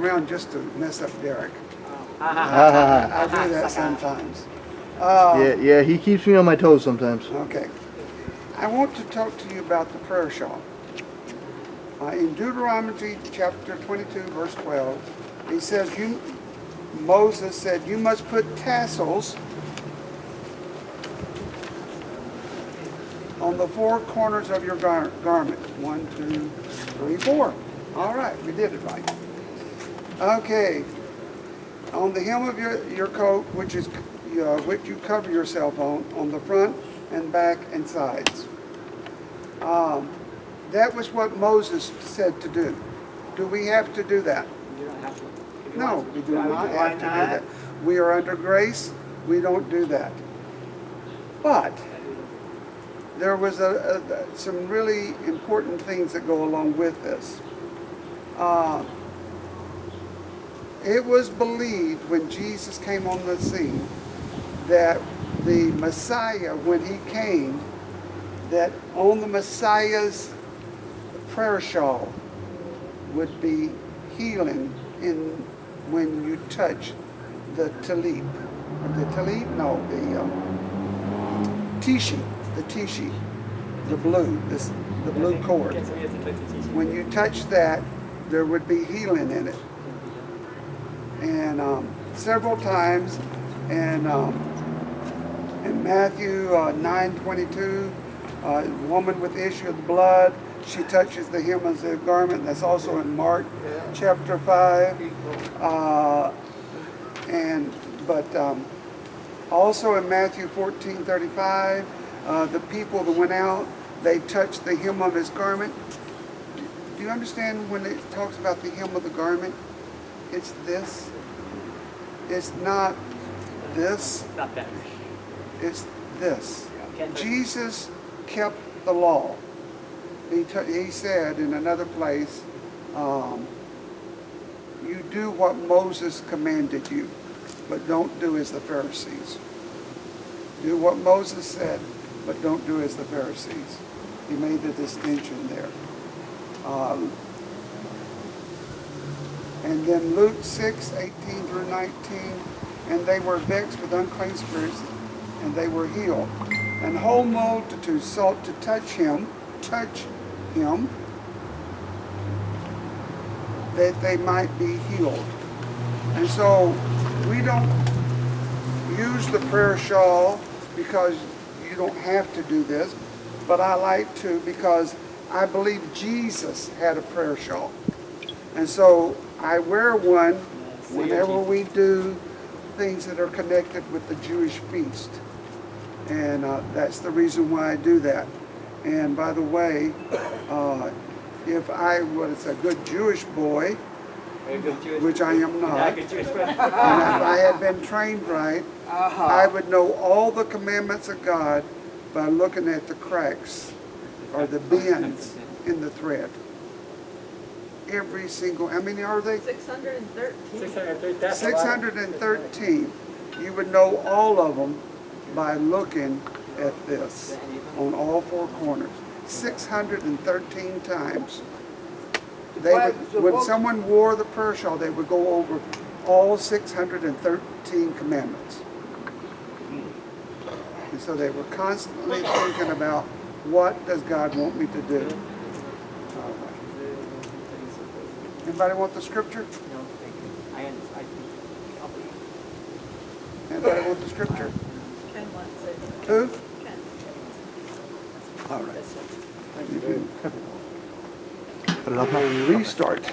around just to mess up Derek. I I do that sometimes. Yeah, he keeps me on my toes sometimes. Okay. I want to talk to you about the prayer shawl. In Deuteronomy chapter 22, verse 12, he says, Moses said, you must put tassels on the four corners of your garment. 1, 2, 3, 4. All right, we did it right. Okay. On the hem of your coat, which you cover yourself on the front and back and sides. That was what Moses said to do. Do we have to do that? You don't have to. No, we do not have to do that. We are under grace. We don't do that. But there was some really important things that go along with this. It was believed when Jesus came on the scene that the Messiah, when he came, that on the Messiah's prayer shawl would be healing when you touch the talib. The talib? No, the tishi, the blue cord. When you touch that, there would be healing in it. And several times in Matthew 9:22, a woman with the issue of blood, she touches the hem of the garment. That's also in Mark chapter 5. Also in Matthew 14:35, the people that went out, they touched the hem of his garment. Do you understand when it talks about the hem of the garment? It's this. It's not this. Not that. It's this. Jesus kept the law. He said in another place, you do what Moses commanded you, but don't do as the Pharisees. Do what Moses said, but don't do as the Pharisees. He made the distinction there. And then Luke 6:18 through 19, and they were vexed with unclean spirits, and they were healed. And whole multitudes sought to touch him, that they might be healed. And so we don't use the prayer shawl because you don't have to do this, but I like to because I believe Jesus had a prayer shawl. And so I wear one whenever we do things that are connected with the Jewish feast. And that's the reason why I do that. And by the way, if I was a good Jewish boy, which I am not, and if I had been trained right, I would know all the commandments of God by looking at the cracks or the bends in the thread. Every single, how many are they? 613. 613. You would know all of them by looking at this on all four corners. 613 times. When someone wore the prayer shawl, they would go over all 613 commandments. And so they were constantly thinking about, what does God want me to do? Anybody want the scripture? No, thank you. I'll believe. Anybody want the scripture? Ken wants it. Who? Ken. All right. Put it up now. Restart.